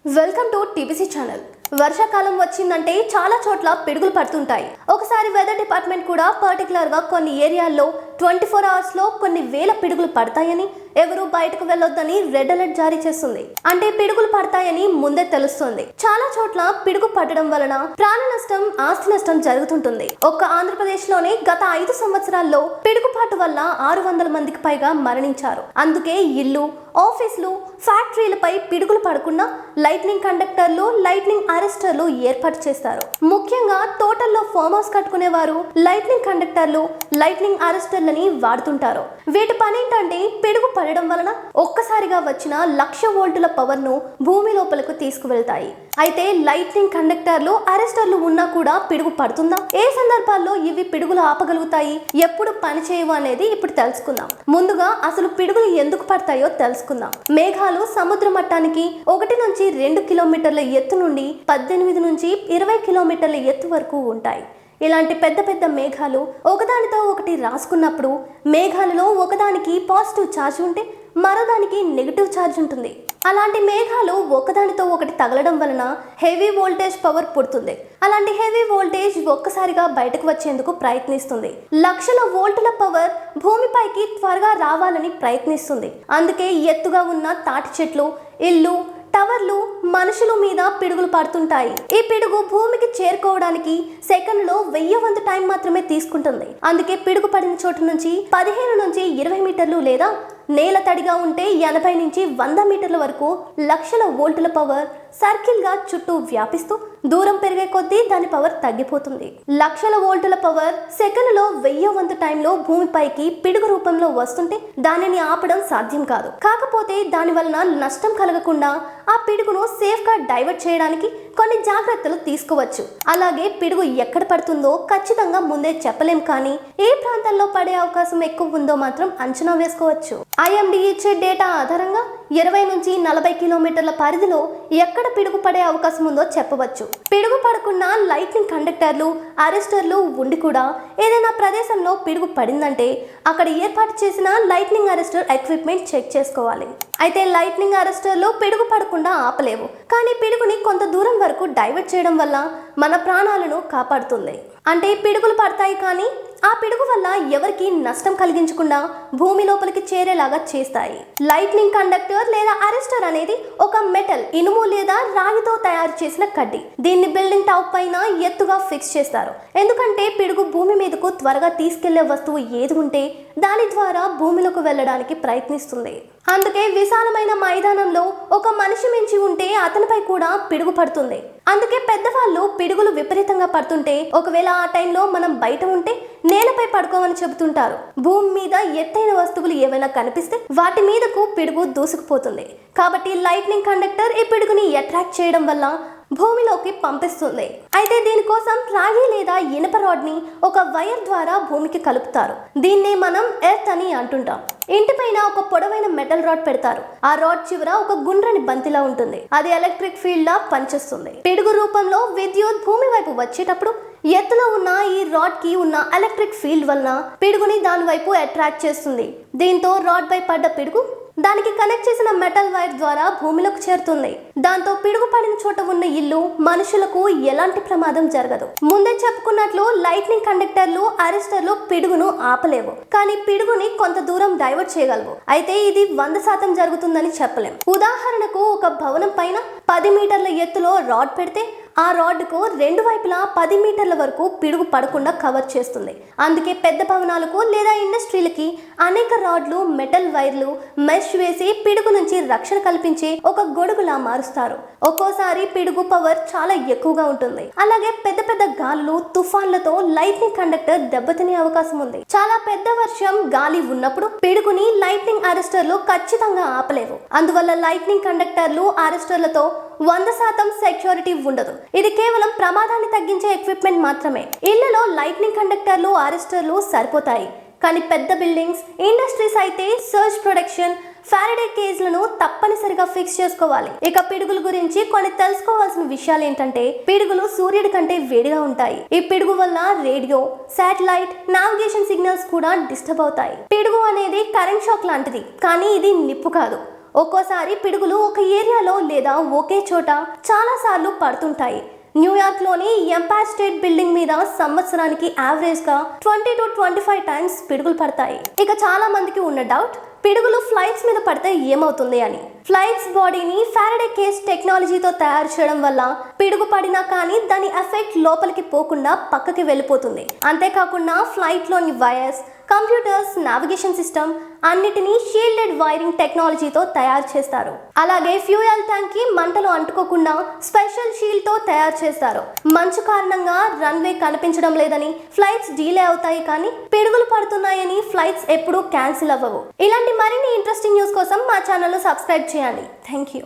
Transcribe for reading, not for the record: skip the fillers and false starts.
Welcome to TBC channel. వర్షాకాలం వచ్చిందంటే చాలా చోట్ల పిడుగులు పడుతుంటాయి. ఒకసారి వెదర్ డిపార్ట్మెంట్ కూడా పర్టికులర్గా కొన్ని ఏరియాల్లో 24 అవర్స్లో కొన్ని వేల పిడుగులు పడతాయని, ఎవరు బయటకు వెళ్ళొద్దని రెడ్ అలర్ట్ జారీ చేస్తుంది. అంటే పిడుగులు పడతాయని ముందే తెలుస్తుంది. చాలా చోట్ల పిడుగు పడడం వలన ప్రాణ నష్టం, ఆస్తి నష్టం జరుగుతుంటుంది. ఒక్క ఆంధ్రప్రదేశ్ లోనే గత 5 సంవత్సరాల్లో పిడుగుపాటు వల్ల 600 మందికి పైగా మరణించారు. అందుకే ఇల్లు, ఆఫీసులు, ఫ్యాక్టరీలపై పిడుగులు పడకుండా లైట్నింగ్ కండక్టర్లు, లైట్నింగ్ అరెస్టర్లు ఏర్పాటు చేస్తారు. ముఖ్యంగా తోటల్లో ఫామ్ హౌస్ కట్టుకునేవారు లైట్నింగ్ కండక్టర్లు, లైట్నింగ్ అరెస్టర్లని వాడుతుంటారు. వీటి పని ఏంటంటే పిడుగు పడడం వలన ఒక్కసారిగా వచ్చిన 1,00,000 వోల్టుల పవర్ ను భూమి లోపలకు తీసుకువెళ్తాయి. అయితే లైట్నింగ్ కండక్టర్లు, అరెస్టర్లు ఉన్నా కూడా పిడుగు పడుతుందా? ఏ సందర్భాల్లో ఇవి పిడుగులు ఆపగలుగుతాయి, ఎప్పుడు పని చేయవు అనేది ఇప్పుడు తెలుసుకుందాం. ముందుగా అసలు పిడుగులు ఎందుకు పడతాయో తెలుసుకుందాం. మేఘాలు సముద్ర మట్టానికి 1 నుంచి 2 కిలోమీటర్ల ఎత్తు నుండి 18 నుంచి 20 కిలోమీటర్ల ఎత్తు వరకు ఉంటాయి. ఇలాంటి పెద్ద పెద్ద మేఘాలు ఒకదానితో ఒకటి రాసుకున్నప్పుడు మేఘాలలో ఒకదానికి పాజిటివ్ ఛార్జ్ ఉంటే మరోదానికి నెగిటివ్ ఛార్జ్ ఉంటుంది. అలాంటి మేఘాలు ఒకదానితో ఒకటి తగలడం వలన హెవీ వోల్టేజ్ పవర్ పుడుతుంది. అలాంటి హెవీ వోల్టేజ్ ఒక్కసారిగా బయటకు వచ్చేందుకు ప్రయత్నిస్తుంది. 1,00,000 వోల్టుల పవర్ భూమిపైకి త్వరగా రావాలని ప్రయత్నిస్తుంది. అందుకే ఎత్తుగా ఉన్న తాటి చెట్లు, ఇల్లు, టవర్లు, మనుషుల మీద పిడుగులు పడుతుంటాయి. ఈ పిడుగు భూమికి చేరుకోవడానికి సెకండ్లో 1000 వంతు టైం మాత్రమే తీసుకుంటుంది. అందుకే పిడుగు పడిన చోటు నుంచి 15 నుంచి 20 మీటర్లు లేదా నేల తడిగా ఉంటే 80 నుంచి 100 మీటర్ల వరకు 1,00,000 వోల్టుల పవర్ సర్కిల్ గా చుట్టూ వ్యాపిస్తూ దూరం పెరిగే కొద్దీ దాని పవర్ తగ్గిపోతుంది. 1,00,000 వోల్టుల పవర్ సెకండ్లో 1000 వంతు టైంలో భూమిపైకి పిడుగు రూపంలో వస్తుంటే దానిని ఆపడం సాధ్యం కాదు. కాకపోతే దాని వలన నష్టం కలగకుండా ఆ పిడుగును సేఫ్ గా డైవర్ట్ చేయడానికి కొన్ని జాగ్రత్తలు తీసుకోవచ్చు. అలాగే పిడుగు ఎక్కడ పడుతుందో ఖచ్చితంగా ముందే చెప్పలేం, కానీ ఏ ప్రాంతాల్లో పడే అవకాశం ఎక్కువ ఉందో మాత్రం అంచనా వేసుకోవచ్చు. IMD ఇచ్చే డేటా ఆధారంగా 20 నుంచి 40 కిలోమీటర్ల పరిధిలో ఎక్కడ పిడుగు పడే అవకాశం ఉందో చెప్పవచ్చు. పిడుగు పడకుండా లైట్నింగ్ కండక్టర్లు, అరెస్టర్లు ఉండి కూడా ఏదైనా ప్రదేశంలో పిడుగు పడిందంటే అక్కడ ఏర్పాటు చేసిన లైట్నింగ్ అరెస్టర్ ఎక్విప్మెంట్ చెక్ చేసుకోవాలి. అయితే లైట్నింగ్ అరెస్టర్లు పిడుగు పడకుండా ఆపలేవు, కానీ పిడుగుని కొంత దూరం వరకు డైవర్ట్ చేయడం వల్ల మన ప్రాణాలను కాపాడుతుంది. అంటే పిడుగులు పడతాయి, కానీ ఆ పిడుగు వల్ల ఎవరికి నష్టం కలిగించకుండా భూమి లోపలికి చేరేలాగా చేస్తాయి. లైట్నింగ్ కండక్టర్ లేదా అరెస్టర్ అనేది ఒక మెటల్, ఇనుము లేదా రాగితో తయారు చేసిన కడ్డీ. దీన్ని బిల్డింగ్ టాప్ పైన ఎత్తుగా ఫిక్స్ చేస్తారు. ఎందుకంటే పిడుగు భూమి మీదకు త్వరగా తీసుకెళ్లే వస్తువు ఏది ఉంటే దాని ద్వారా భూమిలోకి వెళ్ళడానికి ప్రయత్నిస్తుంది. అందుకే విశాలమైన మైదానంలో ఒక మనిషి మించి ఉంటే అతనిపై కూడా పిడుగు పడుతుంది. అందుకే పెద్దవాళ్ళు పిడుగులు విపరీతంగా పడుతుంటే ఒకవేళ ఆ టైంలో మనం బయట ఉంటే నేలపై పడుకోమని చెబుతుంటారు. భూమి మీద ఎత్తైన వస్తువులు ఏవైనా కనిపిస్తే వాటి మీదకు పిడుగు దూసుకుపోతుంది. కాబట్టి లైట్నింగ్ కండక్టర్ ఈ పిడుగుని అట్రాక్ట్ చేయడం వల్ల భూమిలోకి పంపిస్తుంది. అయితే దీనికోసం రాగి లేదా ఇనుప రాడ్ ని ఒక వైర్ ద్వారా భూమికి కలుపుతారు. దీన్నే మనం ఎర్త్ అని అంటుంటాం. ఇంటిపైన ఒక పొడవైన మెటల్ రాడ్ పెడతారు. ఆ రాడ్ చివర ఒక గుండ్రని బంతిలా ఉంటుంది. అది ఎలక్ట్రిక్ ఫీల్డ్ లా పనిచేస్తుంది. పిడుగు రూపంలో విద్యుత్ భూమి వైపు వచ్చేటప్పుడు ఎత్తులో ఉన్న ఈ రాడ్ కి ఉన్న ఎలక్ట్రిక్ ఫీల్డ్ వలన పిడుగుని దాని వైపు అట్రాక్ట్ చేస్తుంది. దీంతో రాడ్ పై పడ్డ పిడుగు దానికి కనెక్ట్ చేసిన మెటల్ వైర్ ద్వారా భూమిలోకి చేరుతుంది. దాంతో పిడుగు పడిన చోట ఉన్న ఇల్లు, మనుషులకు ఎలాంటి ప్రమాదం జరగదు. ముందే చెప్పుకున్నట్లు లైట్నింగ్ కండక్టర్లు, అరెస్టర్లు పిడుగును ఆపలేవు, కానీ పిడుగుని కొంత దూరం డైవర్ట్ చేయగలవు. అయితే ఇది 100% జరుగుతుందని చెప్పలేం. ఉదాహరణకు ఒక భవనం పైన 10 మీటర్ల ఎత్తులో రాడ్ పెడితే ఆ రాడ్కు 2 వైపులా 10 మీటర్ల వరకు పిడుగు పడకుండా కవర్ చేస్తుంది. అందుకే పెద్ద భవనాలకు లేదా ఇండస్ట్రీలకి అనేక రాడ్లు, మెటల్ వైర్లు మెష్ వేసి పిడుగు నుంచి రక్షణ కల్పించి ఒక గొడుగులా మారుస్తారు. ఒక్కోసారి పిడుగు పవర్ చాలా ఎక్కువగా ఉంటుంది. అలాగే పెద్ద పెద్ద గాలులు, తుఫాన్లతో లైట్నింగ్ కండక్టర్ దెబ్బతినే అవకాశం ఉంది. చాలా పెద్ద వర్షం, గాలి ఉన్నప్పుడు పిడుగుని లైట్నింగ్ అరెస్టర్లు ఖచ్చితంగా ఆపలేవు. అందువల్ల లైట్నింగ్ కండక్టర్లు, అరెస్టర్లతో 100% సెక్యూరిటీ ఉండదు. ఇది కేవలం ప్రమాదాన్ని తగ్గించే ఎక్విప్మెంట్ మాత్రమే. ఇళ్లలో లైట్నింగ్ కండక్టర్లు, అరెస్టర్లు సరిపోతాయి, కానీ పెద్ద బిల్డింగ్స్, ఇండస్ట్రీస్ అయితే సర్జ్ ప్రొటెక్షన్, ఫారడే కేజ్లను తప్పనిసరిగా ఫిక్స్ చేసుకోవాలి. ఇక పిడుగుల గురించి కొన్ని తెలుసుకోవాల్సిన విషయాలు ఏంటంటే, పిడుగులు సూర్యుడి కంటే వేడిగా ఉంటాయి. ఈ పిడుగు వల్ల రేడియో, శాటిలైట్, నావిగేషన్ సిగ్నల్స్ కూడా డిస్టర్బ్ అవుతాయి. పిడుగు అనేది కరెంట్ షాక్ లాంటిది, కానీ ఇది నిప్పు కాదు. ఒక్కోసారి పిడుగులు ఒక ఏరియాలో లేదా ఒకే చోట చాలా సార్లు పడుతుంటాయి. న్యూయార్క్లోని ఎంపైర్ స్టేట్ బిల్డింగ్ మీద సంవత్సరానికి యావరేజ్గా 20 to 25 టైమ్స్ పిడుగులు పడతాయి. ఇక చాలా మందికి ఉన్న డౌట్, పిడుగులు ఫ్లైట్స్ మీద పడితే ఏమవుతుంది అని. ఫ్లైట్స్ బాడీని ఫారడే కేజ్ టెక్నాలజీతో తయారు చేయడం వల్ల పిడుగు పడినా కానీ దాని ఎఫెక్ట్ లోపలికి పోకుండా పక్కకి వెళ్ళిపోతుంది. అంతేకాకుండా ఫ్లైట్లోని వైర్స్, కంప్యూటర్స్, నావిగేషన్ సిస్టమ్ అన్నిటినీ షీల్డెడ్ వైరింగ్ టెక్నాలజీతో తయారు చేస్తారు. అలాగే ఫ్యూయల్ ట్యాంక్ కి మంటలు అంటుకోకుండా స్పెషల్ షీల్డ్ తో తయారు చేస్తారు. మంచు కారణంగా రన్వే కనిపించడం లేదని ఫ్లైట్స్ డీలే అవుతాయి, కానీ పిడుగులు పడుతున్నాయని ఫ్లైట్స్ ఎప్పుడూ క్యాన్సిల్ అవ్వవు. ఇలాంటి మరిన్ని ఇంట్రెస్టింగ్ న్యూస్ కోసం మా ఛానల్ సబ్స్క్రైబ్ చేయండి. Thank you.